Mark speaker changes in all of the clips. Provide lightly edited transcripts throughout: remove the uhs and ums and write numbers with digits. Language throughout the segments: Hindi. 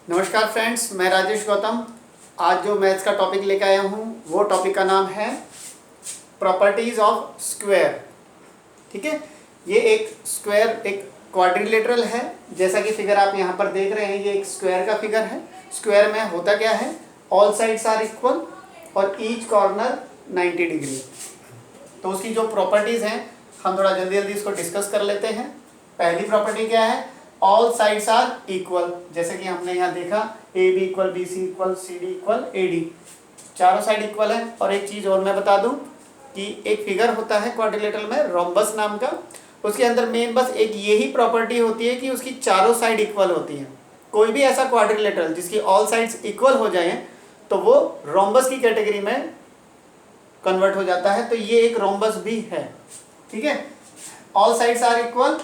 Speaker 1: नमस्कार फ्रेंड्स, मैं राजेश गौतम। आज जो मैथ्स का टॉपिक लेकर आया हूँ वो टॉपिक का नाम है प्रॉपर्टीज ऑफ स्क्वायर। ठीक है, ये एक स्क्वायर एक क्वाड्रिलेटरल है। जैसा कि फिगर आप यहाँ पर देख रहे हैं, ये एक स्क्वायर का फिगर है। स्क्वायर में होता क्या है, ऑल साइड्स आर इक्वल और ईच कॉर्नर 90 डिग्री। तो उसकी जो प्रॉपर्टीज़ हैं हम थोड़ा जल्दी जल्दी इसको डिस्कस कर लेते हैं। पहली प्रॉपर्टी क्या है, ऑल साइड्स आर इक्वल। जैसे कि हमने यहाँ देखा A B equal B C equal C D equal A D, चारों साइड इक्वल है। और एक चीज़ और मैं बता दूं कि एक फिगर होता है क्वाड्रिलेटरल में रोम्बस नाम का, उसके अंदर मेन बस एक यही प्रॉपर्टी होती है कि उसकी चारों साइड इक्वल होती हैं। कोई भी ऐसा क्वाड्रिलेटरल जिसकी ऑल साइड्स इक्वल हो जाए तो वो रोम्बस की कैटेगरी में कन्वर्ट हो जाता है। तो ये एक रोम्बस भी है। ठीक है, all sides are equal,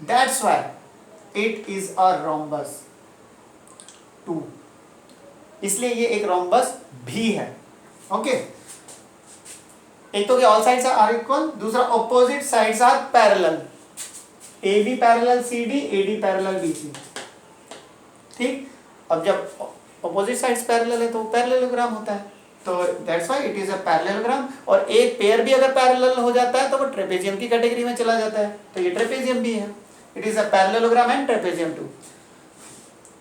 Speaker 1: that's why it is a rhombus 2, इसलिए ये एक रोम्बस भी है। ओके, एक तो कि ऑल साइड्स आर इक्वल, दूसरा opposite sides are parallel, A B parallel C D, A D parallel B C. ठीक, अब जब ऑपोजिट साइड्स पैरेलल है तो पैरेललोग्राम होता है, तो that's why it is a parallelogram. और एक पेयर भी अगर पैरेलल हो जाता है तो वो ट्रेपेजियम की कैटेगरी में चला जाता है, तो ये ट्रेपेजियम भी है। It is a parallelogram and trapezium too.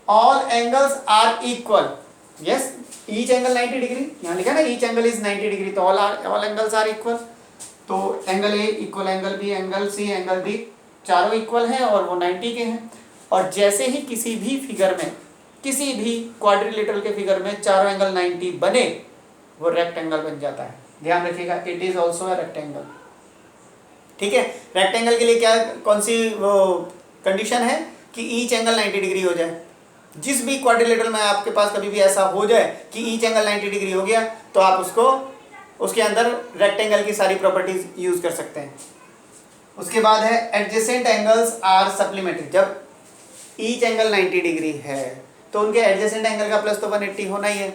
Speaker 1: All angles are equal, yes, each angle 90 degree, यहाँ लिखा है ना ईच एंगल इज 90 डिग्री, तो ऑल एंगल्स आर इक्वल। तो angle A equal angle B, angle C, angle D, चारों इक्वल हैं और वो 90 के हैं। और जैसे ही किसी भी फिगर में, किसी भी क्वाड्रिलेटरल के फिगर में चारों एंगल 90 बने, वो रेक्टेंगल बन जाता है। ध्यान रखिएगा, it is also a rectangle. ठीक है, रेक्टेंगल के लिए क्या कौन सी वो कंडीशन है कि ईच एंगल 90 डिग्री हो जाए। जिस भी क्वाड्रिलेटरल में आपके पास कभी भी ऐसा हो जाए कि ईच एंगल 90 डिग्री हो गया, तो आप उसको उसके अंदर रेक्टेंगल की सारी प्रॉपर्टीज यूज कर सकते हैं। उसके बाद है एडजेसेंट एंगल्स आर सप्लीमेंट्री। जब ईच एंगल 90 डिग्री है तो उनके एडजेसेंट एंगल का प्लस तो 180 होना ही है।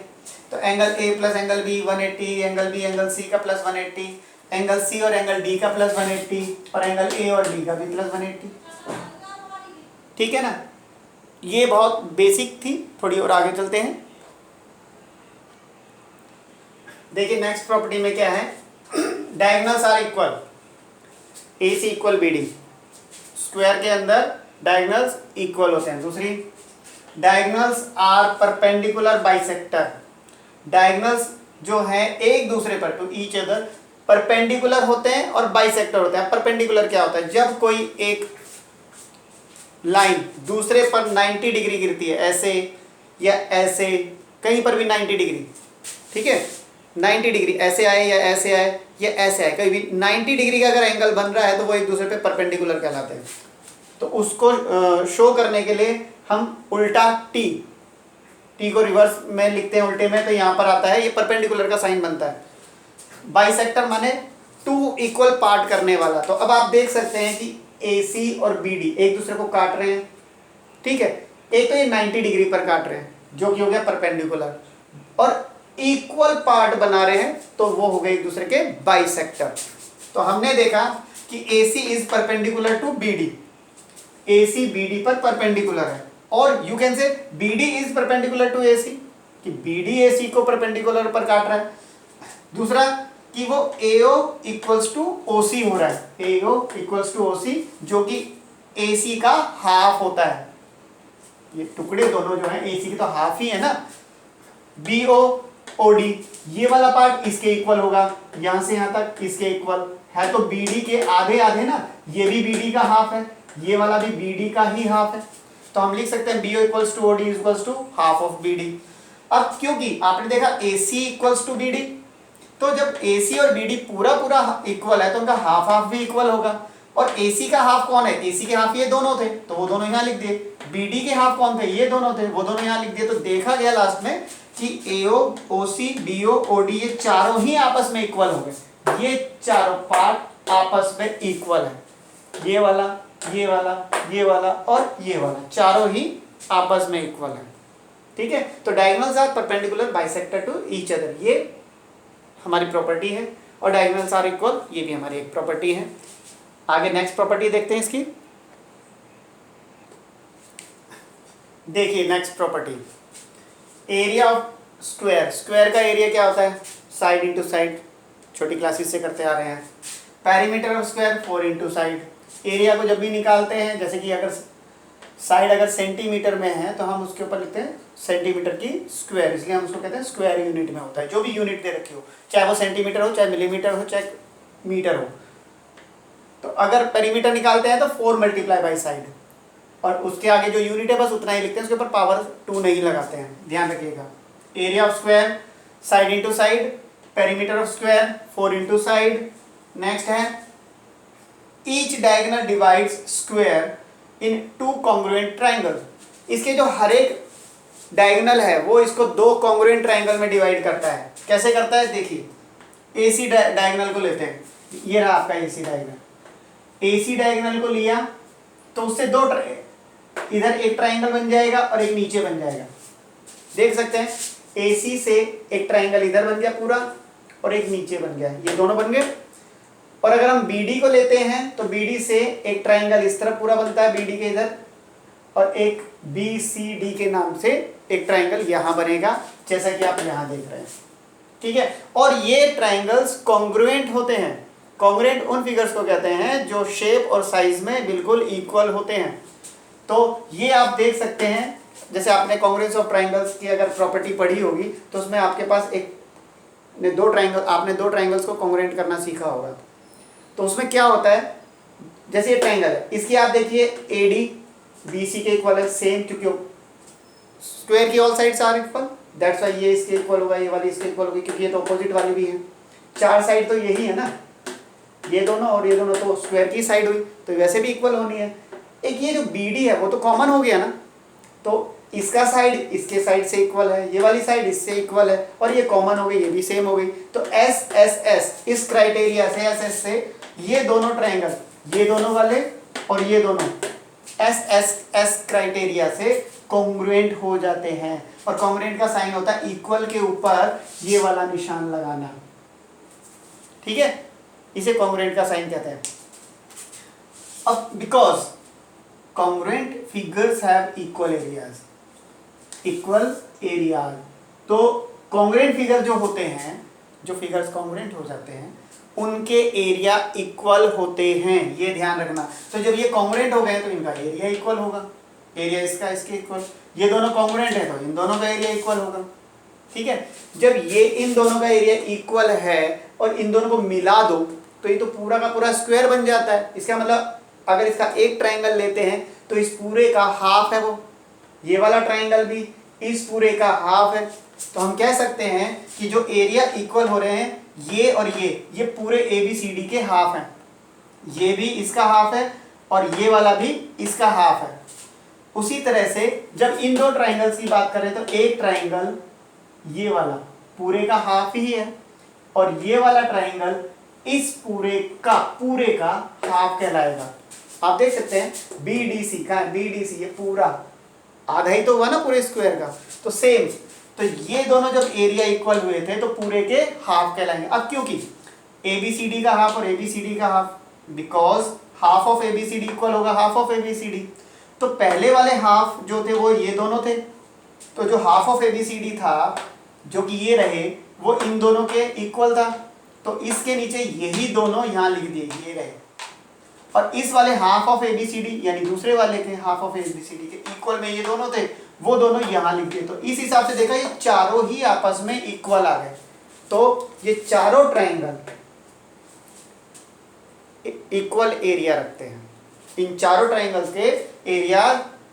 Speaker 1: तो angle A plus angle B 180, angle B angle C का प्लस 180, एंगल सी और एंगल डी का प्लस 180, और एंगल ए और डी का भी प्लस 180। ठीक है ना, ये बहुत बेसिक थी। थोड़ी और आगे चलते हैं। देखिए नेक्स्ट प्रॉपर्टी में क्या है, diagonals are equal, A C equal B D. Square के अंदर डायगोनल्स इक्वल होते हैं। दूसरी, diagonals are perpendicular bisector. Diagonals जो है एक दूसरे पर, टू ईच अदर, परपेंडिकुलर होते हैं और बाइसेक्टर होते हैं। परपेंडिकुलर क्या होता है, जब कोई एक लाइन दूसरे पर 90 डिग्री गिरती है, ऐसे या ऐसे, कहीं पर भी 90 डिग्री। ठीक है, 90 डिग्री ऐसे आए या ऐसे आए या ऐसे आए, कहीं भी 90 डिग्री का अगर एंगल बन रहा है तो वो एक दूसरे पे परपेंडिकुलर कहलाते हैं। तो उसको शो करने के लिए हम उल्टा टी को रिवर्स में लिखते हैं उल्टे में, तो यहाँ पर आता है ये परपेंडिकुलर का साइन बनता है। बाइसेक्टर माने टू इक्वल पार्ट करने वाला। तो अब आप देख सकते हैं कि AC और BD एक दूसरे को काट रहे हैं। ठीक है, एक तो ये 90 डिग्री पर काट रहे हैं जो कि हो गया परपेंडिकुलर, और इक्वल पार्ट बना रहे हैं तो वो हो गए एक दूसरे के बाइसेक्टर। तो हमने देखा कि AC is perpendicular to BD, AC BD पर परपेंडिकुलर है, और you can say BD is perpendicular to AC, कि BD AC को परपेंडिकुलर पर काट रहा है। दूसरा कि वो AO इक्वल्स टू OC हो रहा है, AO इक्वल्स टू OC, जो कि AC का हाफ होता है। ये टुकड़े दोनों जो हैं AC के तो हाफ ही है ना। BO OD, ये वाला पार्ट इसके इक्वल होगा, यहां से यहां तक इसके इक्वल है, तो BD के आधे आधे ना, ये भी BD का हाफ है, ये वाला भी BD का ही हाफ है। तो हम लिख सकते हैं BO equals to OD equals to half of BD। अब क्योंकि आपने देखा AC इक्वल्स टू BD, तो जब AC और BD पूरा पूरा इक्वल है तो उनका हाफ हाफ भी इक्वल होगा। और AC का हाफ कौन है, AC के हाफ ये दोनों थे तो वो दोनों यहाँ लिख दिए। BD के हाफ कौन थे, ये दोनों थे, वो दोनों यहाँ लिख दिए। तो देखा गया लास्ट में कि AO OC BO OD ये चारों ही आपस में इक्वल हो गए। ये चारों पार्ट आपस में इक्वल है, ये वाला, ये वाला, ये वाला और ये वाला, चारों ही आपस में इक्वल है। ठीक है, तो diagonals are perpendicular bisector to each other, ये हमारी प्रॉपर्टी है। और डायगोनल्स आर इक्वल, ये भी हमारी एक प्रॉपर्टी है। आगे नेक्स्ट प्रॉपर्टी देखते हैं इसकी। देखिए next property, area of square. Square का एरिया क्या होता है? साइड इंटू साइड, छोटी क्लासेस से करते आ रहे हैं। Perimeter of square 4 into side. Area को जब भी निकालते हैं, जैसे कि अगर साइड अगर सेंटीमीटर में है तो हम उसके ऊपर लिखते हैं सेंटीमीटर की स्क्वायर, इसलिए हम उसको कहते हैं स्क्वायर यूनिट में होता है। जो भी यूनिट दे रखी हो, चाहे वो सेंटीमीटर हो, चाहे मिलीमीटर हो, चाहे मीटर हो। तो अगर पेरीमीटर निकालते हैं तो 4 मल्टीप्लाई बाई साइड, और उसके आगे जो यूनिट है बस उतना ही लिखते हैं, उसके ऊपर पावर 2 नहीं लगाते हैं, ध्यान रखिएगा। Area of square side into side, perimeter of square 4 into side. Next है ईच डायगोनल डिवाइड्स स्क्वायर इन 2 कॉन्ग्रुएंट ट्राइंगल। इसके जो हर एक डायगोनल है वो इसको 2 कॉन्ग्रुएंट ट्राइंगल में डिवाइड करता है। कैसे करता है? देखिए एसी डायगोनल को लेते हैं, ये रहा आपका एसी डायगोनल। एसी डायगोनल को लिया तो उससे 2 इधर एक ट्राइंगल बन जाएगा और एक नीचे बन जाएगा। देख सकते हैं एसी से एक ट्राइंगल इधर बन गया पूरा और एक नीचे बन गया, ये दोनों बन गए। और अगर हम बीडी को लेते हैं तो बीडी से एक ट्राइंगल इस तरफ पूरा बनता है बीडी के इधर, और एक बीसीडी के नाम से एक ट्राइंगल यहां बनेगा, जैसा कि आप यहां देख रहे हैं। ठीक है, और ये ट्राइंगल्स कॉन्ग्रुएंट होते हैं। कॉन्ग्रुएंट उन फिगर्स को कहते हैं जो शेप और साइज में बिल्कुल इक्वल होते हैं। तो ये आप देख सकते हैं, जैसे आपने कॉन्ग्रुएंस ऑफ ट्राइंगल्स की अगर प्रॉपर्टी पढ़ी होगी तो उसमें आपके पास आपने दो ट्राइंगल्स को कॉन्ग्रुएंट करना सीखा होगा। तो उसमें क्या होता है, जैसे ये ट्राइंगल है, इसकी आप देखिए एडी बीसी के इक्वल है, सेम, क्योंकि स्क्वायर की all sides are equal, that's why ये इसके इक्वल होगा, ये वाली इसके इक्वल होगी, क्योंकि ये तो अपोजिट वाली भी है। 4 साइड तो यही है ना, ये दोनों और ये दोनों तो स्क्वायर की साइड हुई, तो वैसे भी इक्वल होनी है। एक ये जो बीडी है वो तो कॉमन हो गया ना, तो इसका साइड इसके साइड से इक्वल है, ये वाली साइड इससे इक्वल है, और ये कॉमन हो गई, ये भी सेम हो गई। तो एस एस एस इस क्राइटेरिया से, एस एस से ये दोनों ट्राइंगल, ये दोनों वाले और ये दोनों एस एस एस क्राइटेरिया से कॉन्ग्रुएंट हो जाते हैं। और कॉन्ग्रुएंट का साइन होता है इक्वल के ऊपर ये वाला निशान लगाना। ठीक है, इसे कॉन्ग्रुएंट का साइन कहते हैं। अब because congruent figures have equal areas, equal areas, तो कॉन्ग्रुएंट फिगर जो होते हैं, जो फिगर्स कॉन्ग्रुएंट हो जाते हैं उनके एरिया इक्वल होते हैं, ये ध्यान रखना। तो जब ये कॉन्ग्रुएंट हो गए तो इनका एरिया इक्वल होगा, एरिया इसका इसके इक्वल। ये दोनों कॉन्ग्रुएंट है तो इन दोनों का एरिया इक्वल होगा। ठीक है, जब ये इन दोनों का एरिया इक्वल है और इन दोनों को मिला दो तो ये तो पूरा का पूरा स्क्वायर बन जाता है। इसका मतलब अगर इसका एक ट्राइंगल लेते हैं तो इस पूरे का हाफ है वो, ये वाला ट्राइंगल भी इस पूरे का हाफ है। तो हम कह सकते हैं कि जो एरिया इक्वल हो रहे हैं ये और ये पूरे ABCD के हाफ हैं, ये भी इसका हाफ है और ये वाला भी इसका हाफ है। उसी तरह से जब इन दो ट्राइंगल्स की बात करें तो एक ट्राइंगल ये वाला पूरे का हाफ ही है और ये वाला ट्राइंगल इस पूरे का हाफ कहलाएगा। आप देख सकते हैं BDC का, BDC ये पूरा आधा ही तो हुआ ना पूरे स्क्वायर का। तो सेम, तो ये दोनों जब एरिया इक्वल हुए थे तो पूरे के हाफ कहलाएंगे। अब क्योंकि ABCD का हाफ और ABCD का half, because half of ABCD equal होगा हाफ ऑफ ABCD, तो पहले वाले हाफ जो थे वो ये दोनों थे, तो जो हाफ ऑफ ABCD था जो कि ये रहे वो इन दोनों के इक्वल था, तो इसके नीचे यही दोनों यहाँ लिख दिए, ये रहे। और इस वाले हाफ ऑफ ABCD यानी दूसरे वाले के हाफ ऑफ ABCD के इक्वल में ये दोनों थे, वो दोनों यहाँ लिख दिए। तो इस हिसाब से देखा ये चारों ही आपस में इक्वल आ गए। तो ये चारों ट्राइंगल इक्वल एरिया रखते हैं, इन चारों ट्राइंगल्स के एरिया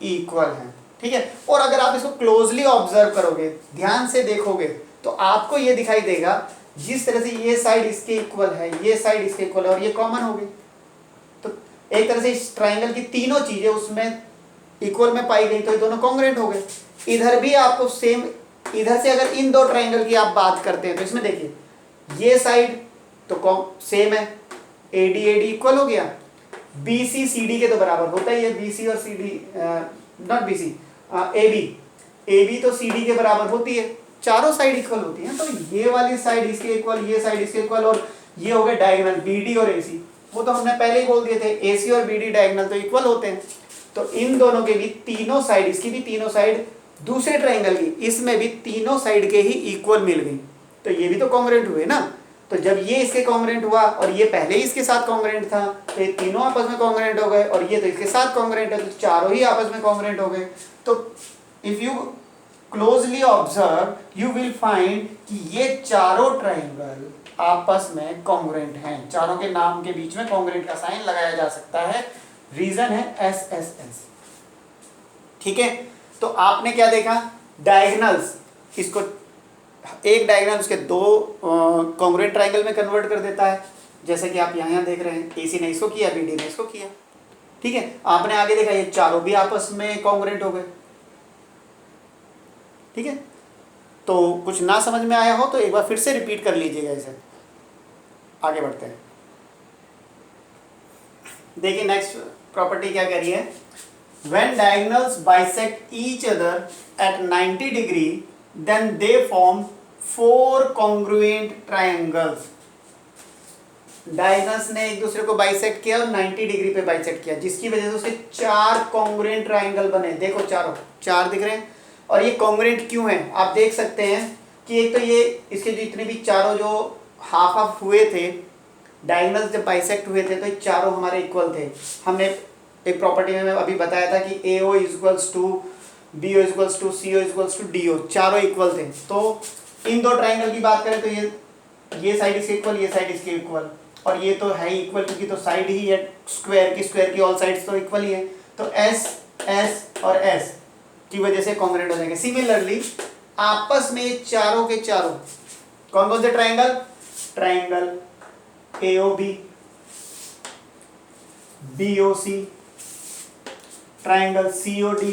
Speaker 1: इक्वल हैं। ठीक है, और अगर आप इसको क्लोजली ऑब्जर्व करोगे, ध्यान से देखोगे, तो आपको ये दिखाई देगा जिस तरह से ये साइड इसके इक्वल है, ये साइड इसके इक्वल है और ये कॉमन हो गई, तो एक तरह से इस ट्राइंगल की तीनों चीजें उसमें इक्वल में पाई गई, तो ये दोनों कॉन्ग्रुएंट हो गए। इधर भी आपको सेम, इधर से अगर इन दो ट्राइंगल की आप बात करते हैं तो इसमें देखिए ये साइड तो सेम है, AD इक्वल हो गया, BC CD के तो बराबर होता ही है, BC और CD नॉट BC AB तो CD के बराबर होती है, चारों साइड इक्वल होती हैं। तो ये वाली साइड इसके इक्वल, ये साइड इसके इक्वल, और ये हो गए डायगोनल BD और AC। वो तो हमने पहले ही बोल दिए थे AC और BD डायगोनल तो इक्वल होते हैं। तो इन दोनों के भी तीनों साइड, इसकी भी तीनों साइड दूसरे ट्राइंगल की, इसमें भी तीनों साइड के ही इक्वल मिल गई, तो ये भी तो कॉन्ग्रुएंट हुए ना। तो जब ये इसके कॉन्ग्रुएंट हुआ और ये पहले ही इसके साथ कॉन्ग्रुएंट था, तो ये तीनों आपस में कॉन्ग्रुएंट हो गए, और ये तो इसके साथ कॉन्ग्रुएंट है, तो चारों ही आपस में कॉन्ग्रुएंट हो गए। तो if you closely observe you will find कि ये चारों ट्राइंगल आपस में कॉन्ग्रुएंट हैं, चारों के नाम के बीच में कॉन्ग्रुएंट का साइन लगाया जा सकता है। रीजन है एस एस एस। ठीक है, तो आपने क्या देखा, डायगोनल्स, इसको एक डायगोनल उसके दो कॉन्ग्रुएंट ट्राइंगल में कन्वर्ट कर देता है, जैसे कि आप यहाँ देख रहे हैं, एसी ने इसको किया, बीडी ने इसको किया। ठीक है, आपने आगे देखा ये चारों भी आपस में कॉन्ग्रुएंट हो गए। ठीक है, तो कुछ ना समझ में आया हो तो एक बार फिर से रिपीट कर लीजिएगा इसे। आगे बढ़ते हैं, देखिए नेक्स्ट प्रॉपर्टी क्या कह रही है, when diagonals bisect each other at 90 degree then they form 4 congruent triangles। Diagonals ने एक दूसरे को बाइसेक्ट किया और 90 डिग्री पे बाइसेक्ट किया, जिसकी वजह से उसके 4 कॉन्ग्रुएंट ट्राइंगल बने। देखो चारों 4 दिख रहे हैं, और ये कॉन्ग्रुएंट क्यों है आप देख सकते हैं कि एक तो ये इसके जितने भी चारों जो हाफ हाफ हुए थे, डायगोनल्स जब बाइसेक्ट हुए थे तो ये चारों हमारे इक्वल थे। हमने एक प्रॉपर्टी में अभी बताया था कि AO equals to BO equals to CO equals to DO, चारों इक्वल थे। तो इन दो ट्राइंगल की बात करें तो ये साइड इसके इक्वल, ये साइड इसके इक्वल, और ये तो है ही इक्वल क्योंकि तो साइड ही है स्क्वायर की ऑल साइड्स तो इक्वल ही है, तो S S और S की वजह से कॉन्ग्रुएंट हो जाएंगे। सिमिलरली आपस में ये चारों के चारों कौन कौन से triangle, triangle AOB, BOC, triangle COD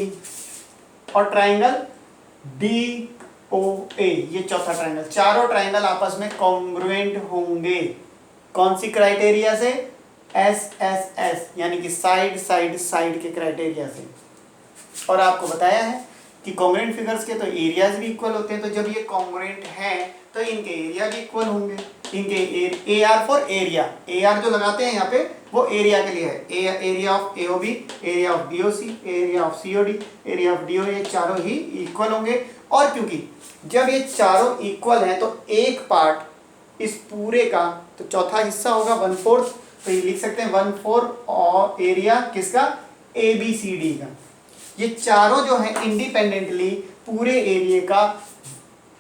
Speaker 1: और ट्राइंगल DOA, ये चौथा ट्राइंगल, चारों ट्राइंगल आपस में कॉन्ग्रुएंट होंगे। कौन सी क्राइटेरिया से, SSS, यानी कि साइड साइड साइड के क्राइटेरिया से। और आपको बताया है कि कॉन्ग्रुएंट फिगर्स के तो एरियाज भी इक्वल होते हैं, तो जब ये कॉन्ग्रुएंट हैं तो इनके एरिया भी इक्वल होंगे। इनके AR फॉर एरिया, AR जो लगाते हैं यहाँ पे वो एरिया के लिए है, area of AOB, area of BOC, area of COD, area of DOA, ये चारों ही इक्वल होंगे। और क्योंकि जब ये चारों इक्वल हैं तो एक पार्ट इस पूरे का, तो चौथा हिस्सा होगा 1/4, तो ये लिख सकते हैं 1/4 और एरिया किसका, ABCD का। ये चारों जो है इंडिपेंडेंटली पूरे एरिया का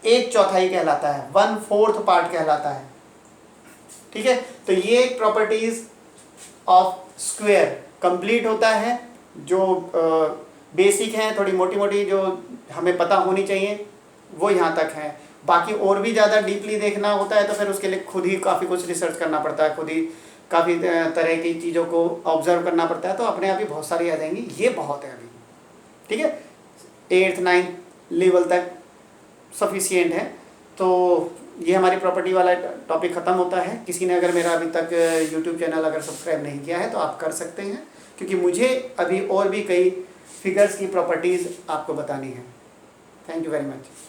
Speaker 1: 1/4 कहलाता है, 1/4 पार्ट कहलाता है। ठीक है, तो ये प्रॉपर्टीज ऑफ स्क्वायर कंप्लीट होता है, जो बेसिक हैं, थोड़ी मोटी मोटी जो हमें पता होनी चाहिए वो यहाँ तक है। बाकी और भी ज़्यादा डीपली देखना होता है तो फिर उसके लिए खुद ही काफ़ी कुछ रिसर्च करना पड़ता है, खुद ही काफ़ी तरह की चीज़ों को ऑब्जर्व करना पड़ता है, तो अपने आप ही बहुत सारी आ जाएंगी। ये बहुत है अभी, ठीक है, 8th 9th लेवल तक सफिशिएंट है। तो ये हमारी प्रॉपर्टी वाला टॉपिक ख़त्म होता है। किसी ने अगर मेरा अभी तक यूट्यूब चैनल अगर सब्सक्राइब नहीं किया है तो आप कर सकते हैं, क्योंकि मुझे अभी और भी कई फिगर्स की प्रॉपर्टीज़ आपको बतानी है। Thank you very much.